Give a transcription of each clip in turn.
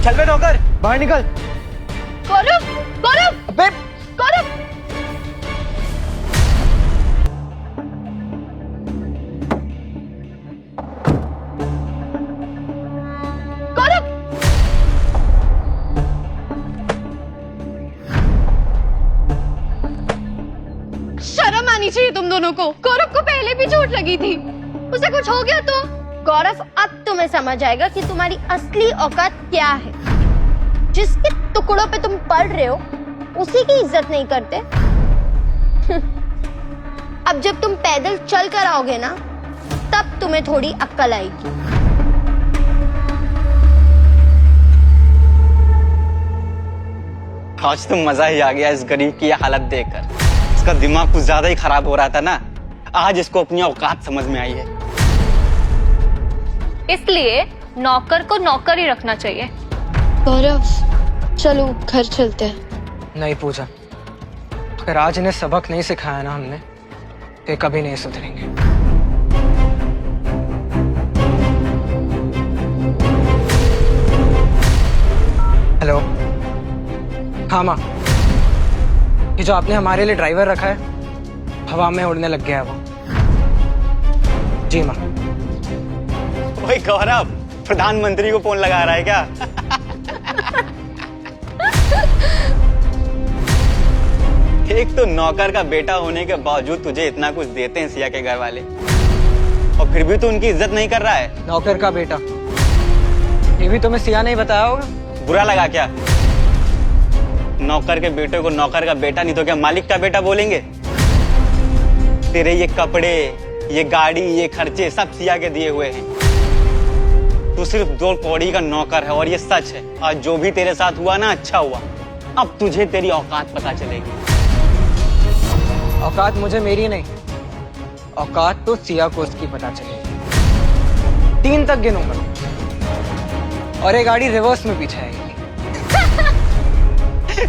चल बे नौकर, बाहर निकल। गौरव, गौरव, अबे गौरव। गौरव, शर्म आनी चाहिए तुम दोनों को। गौरव को पहले भी चोट लगी थी, उसे कुछ हो गया तो। गौरव, अब तुम्हें समझ आएगा कि तुम्हारी असली औकात क्या है। जिसके टुकड़ों पे तुम पड़ रहे हो उसी की इज्जत नहीं करते। अब जब तुम पैदल चल कर आओगे ना, तब तुम्हें थोड़ी अक्ल आएगी। आज तो मजा ही आ गया इस गरीब की ये हालत देखकर। इसका दिमाग कुछ ज्यादा ही खराब हो रहा था ना, आज इसको अपनी औकात समझ में आई है। इसलिए नौकर को नौकर ही रखना चाहिए। गौरव, चलो घर चलते हैं। नहीं पूजा, अगर आज इन्हें सबक नहीं सिखाया ना हमने, तो ये कभी नहीं सुधरेंगे। हेलो, हाँ माँ, ये जो आपने हमारे लिए ड्राइवर रखा है, हवा में उड़ने लग गया है वो। जी माँ। ओए गौरव, प्रधानमंत्री को फोन लगा रहा है क्या? एक तो नौकर का बेटा होने के बावजूद तुझे इतना कुछ देते हैं सिया के घर वाले, और फिर भी तू उनकी इज्जत नहीं कर रहा है। नौकर का बेटा, ये भी तुम्हें सिया नहीं बताया होगा? बुरा लगा क्या? नौकर के बेटे को नौकर का बेटा नहीं तो क्या मालिक का बेटा बोलेंगे? तेरे ये कपड़े, ये गाड़ी, ये खर्चे सब सिया के दिए हुए हैं। तू सिर्फ 2 कौड़ी का नौकर है, और ये सच है। आज जो भी तेरे साथ हुआ ना, अच्छा हुआ। अब तुझे तेरी औकात पता चलेगी। औकात मुझे मेरी नहीं, औकात तो सिया को उसकी पता चलेगी। 3 तक गिनूंगा और ये गाड़ी रिवर्स में पीछे आएगी।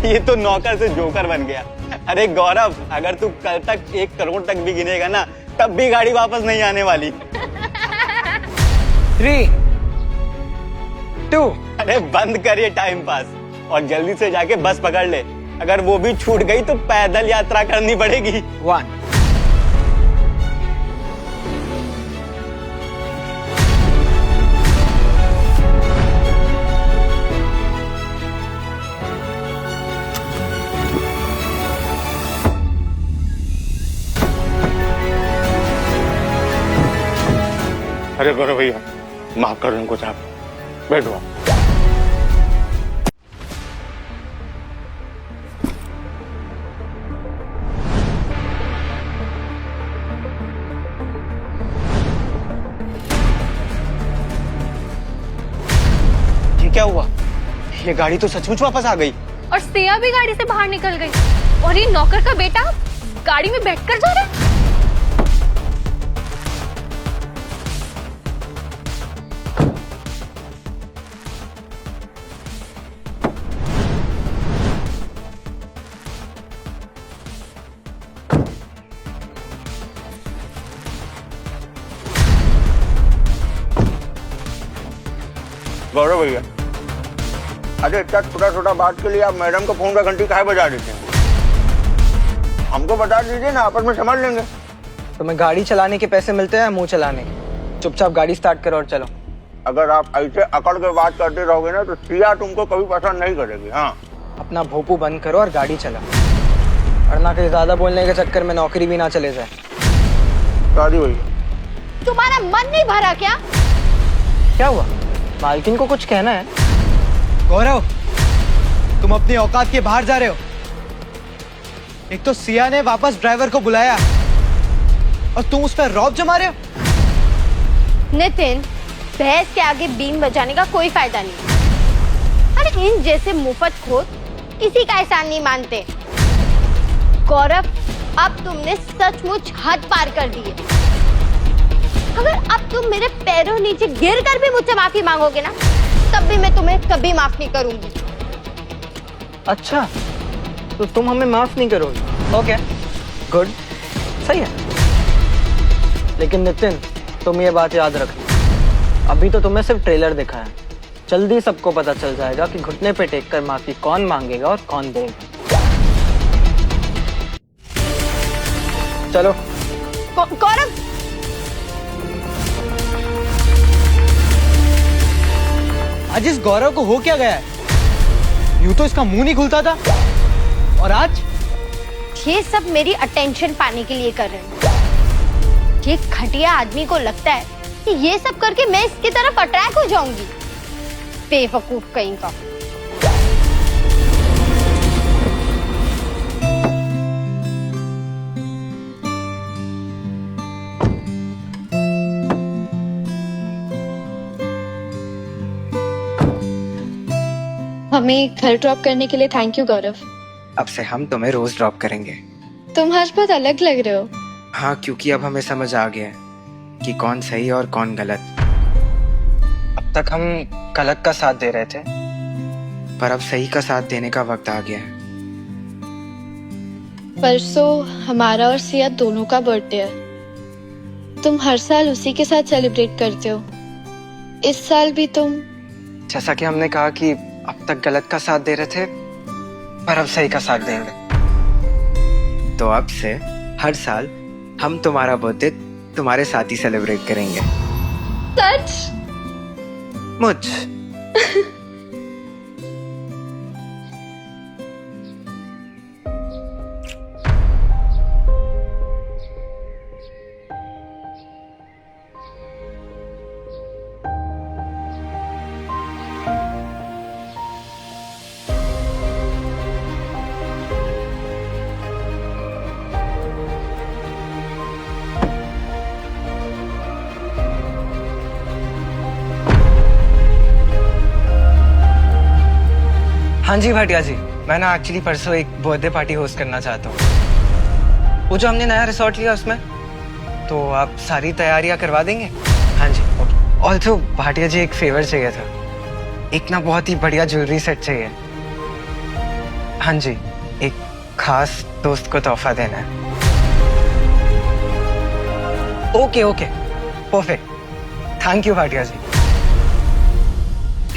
ये तो नौकर से जोकर बन गया। अरे गौरव, अगर तू कल तक 1 करोड़ तक भी गिनेगा ना, तब भी गाड़ी वापस नहीं आने वाली। 3, 2। अरे बंद कर ये टाइम पास और जल्दी से जाके बस पकड़ ले। अगर वो भी छूट गई तो पैदल यात्रा करनी पड़ेगी। 1। अरे गौरव भैया, माफ कर दो इनको साहब, बैठो आप। ये क्या हुआ? ये गाड़ी तो सचमुच वापस आ गई। और सिया भी गाड़ी से बाहर निकल गई, और ये नौकर का बेटा गाड़ी में बैठकर जा रहा है। गौरव भैया, अरे इतना छोटा छोटा बात के लिए आप मैडम को फोन का घंटी काहे बजा देते हैं? हमको बता दीजिए ना, आपस में समझ लेंगे। तुम्हें गाड़ी चलाने के पैसे मिलते हैं, मुंह चलाने? चुपचाप गाड़ी स्टार्ट करो और चलो। अगर आप ऐसे अकड़ के बात करते रहोगे ना, तो सिया तुमको कभी पसंद नहीं करेगी। हाँ, अपना भोपू बंद करो और गाड़ी चलाओ, वरना कहीं ज्यादा बोलने के चक्कर में नौकरी भी ना चले जाए। शादी भैया, तुम्हारा मन नहीं भरा क्या? क्या हुआ? मालकिन को कुछ कहना है? गौरव, तुम अपनी औकात के बाहर जा रहे हो। एक तो सिया ने वापस ड्राइवर को बुलाया और तुम उस पर रौब जमा रहे हो। नितिन, भैंस के आगे बीन बजाने का कोई फायदा नहीं। अरे इन जैसे मुफ्त खोत किसी का एहसान नहीं मानते। गौरव, अब तुमने सचमुच हद पार कर दी है। अगर अब तुम मेरे पैरों नीचे गिर कर भी मुझसे माफी मांगोगे ना, तब भी मैं तुम्हें कभी माफ नहीं करूंगी। अच्छा, तो तुम हमें माफ नहीं करोगे? ओके, गुड, सही है। लेकिन नितिन, तुम ये बात याद रखना, अभी तो तुम्हें सिर्फ ट्रेलर दिखा है, जल्दी सबको पता चल जाएगा कि घुटने पे टेक कर माफी कौन मांगेगा और कौन देगा। चलो। गौरव, आज इस गौरव को हो क्या गया है? यूं तो इसका मुंह नहीं खुलता था, और आज ये सब मेरी अटेंशन पाने के लिए कर रहे हैं। ये घटिया आदमी को लगता है कि ये सब करके मैं इसकी तरफ अट्रैक्ट हो जाऊंगी। बेवकूफ कहीं का। हमें घर ड्रॉप करने के लिए थैंक यू गौरव। अब से हम तुम्हें रोज ड्रॉप करेंगे। तुम आज बहुत अलग लग रहे हो। हाँ, क्योंकि अब हमें समझ आ गया है कि कौन सही और कौन गलत। अब तक हम गलत का साथ दे रहे थे, पर अब सही का साथ देने का वक्त आ गया है। परसों हमारा और सिया दोनों का बर्थडे है। तुम हर साल उसी के साथ सेलिब्रेट करते हो। इस साल भी तुम। जैसा कि हमने कहा कि अब तक गलत का साथ दे रहे थे, पर अब सही का साथ देंगे। तो अब से हर साल हम तुम्हारा बर्थडे तुम्हारे साथ ही सेलिब्रेट करेंगे। सच? मुझ हाँ जी भाटिया जी, मैं ना एक्चुअली परसों एक बर्थडे पार्टी होस्ट करना चाहता हूँ। वो जो हमने नया रिसोर्ट लिया उसमें, तो आप सारी तैयारियां करवा देंगे? हाँ जी, ओके। ऑल्सो भाटिया जी, एक फेवर चाहिए था। एक ना बहुत ही बढ़िया ज्वेलरी सेट चाहिए। हाँ जी, एक खास दोस्त को तोहफा देना है। Okay okay, perfect. Thank you Bhatia ji.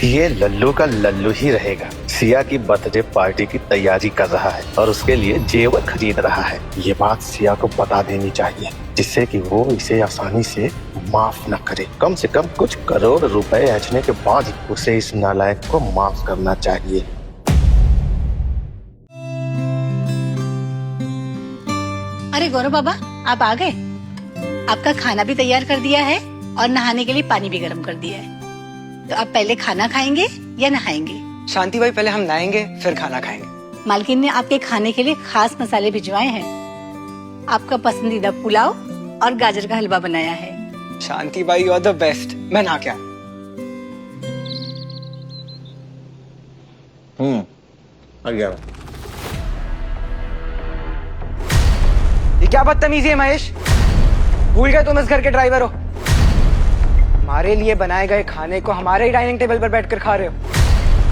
ये लल्लू का लल्लू ही रहेगा। सिया की बर्थडे पार्टी की तैयारी कर रहा है और उसके लिए जेवर खरीद रहा है। ये बात सिया को बता देनी चाहिए, जिससे कि वो इसे आसानी से माफ न करे। कम से कम कुछ करोड़ रुपए ऐंठने के बाद ही उसे इस नालायक को माफ करना चाहिए। अरे गौरव बाबा, आप आ गए। आपका खाना भी तैयार कर दिया है और नहाने के लिए पानी भी गर्म कर दिया है। तो आप पहले खाना खाएंगे या नहाएंगे? शांति भाई, पहले हम नहाएंगे फिर खाना खाएंगे। मालकिन ने आपके खाने के लिए खास मसाले भिजवाए हैं। आपका पसंदीदा पुलाव और गाजर का हलवा बनाया है। शांति भाई, यू आर द बेस्ट। मैं नहा क्या? आ गया। ये क्या बदतमीजी है महेश? भूल गए तुम इस घर के ड्राइवर हो। हमारे लिए बनाए गए खाने को हमारे ही डाइनिंग टेबल पर बैठकर खा रहे हो।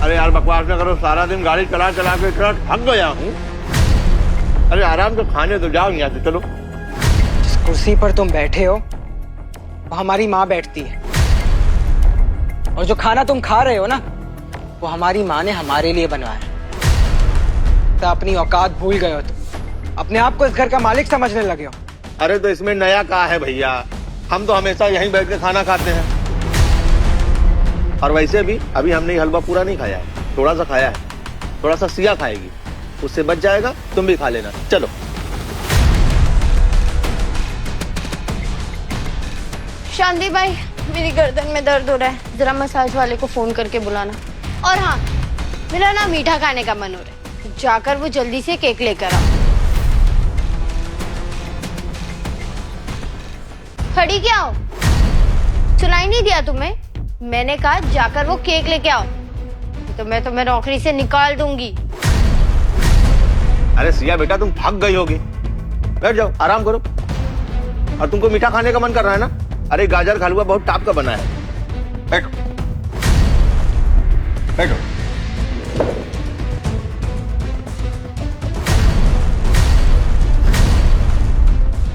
अरे यार बकवास न करो, सारा दिन गाड़ी चला चला के इतना थक गया हूँ। अरे आराम से खाने तो जाओ यहाँ से, चलो। जिस कुर्सी पर तुम बैठे हो वो हमारी माँ बैठती है, और जो खाना तुम खा रहे हो ना, वो हमारी माँ ने हमारे लिए बनवाया। तो अपनी औकात भूल गए हो तुम। अपने आप को इस घर का मालिक समझने लगे हो। अरे तो इसमें नया क्या है भैया? हम तो हमेशा यहीं बैठ के खाना खाते हैं। और वैसे भी अभी हमने ये हलवा पूरा नहीं खाया है, थोड़ा सा खाया है। थोड़ा सा सिया खाएगी, उससे बच जाएगा, तुम भी खा लेना। चलो। शांति भाई, मेरी गर्दन में दर्द हो रहा है, जरा मसाज वाले को फोन करके बुलाना। और हाँ, मेरा ना मीठा खाने का मन हो रहा है, जाकर वो जल्दी से केक लेकर आओ। खड़ी क्या हो? सुनाई नहीं दिया तुम्हें? मैंने कहा जाकर वो केक लेके आओ, तो मैं तुम्हें नौकरी से निकाल दूंगी। अरे सिया बेटा, तुम थक गई होगी, बैठ जाओ, आराम करो। और तुमको मीठा खाने का मन कर रहा है ना? अरे गाजर का हलवा बहुत टाप का बना है। बैठो बैठो।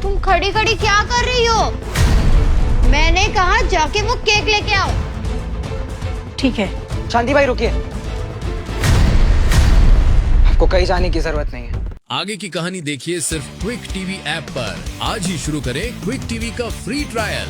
तुम खड़ी खड़ी क्या कर रही हो? मैंने कहा जाके वो केक लेके आओ। ठीक है, शांति भाई रुकिए, आपको कहीं जाने की जरूरत नहीं है। आगे की कहानी देखिए सिर्फ क्विक टीवी ऐप पर। आज ही शुरू करें क्विक टीवी का फ्री ट्रायल।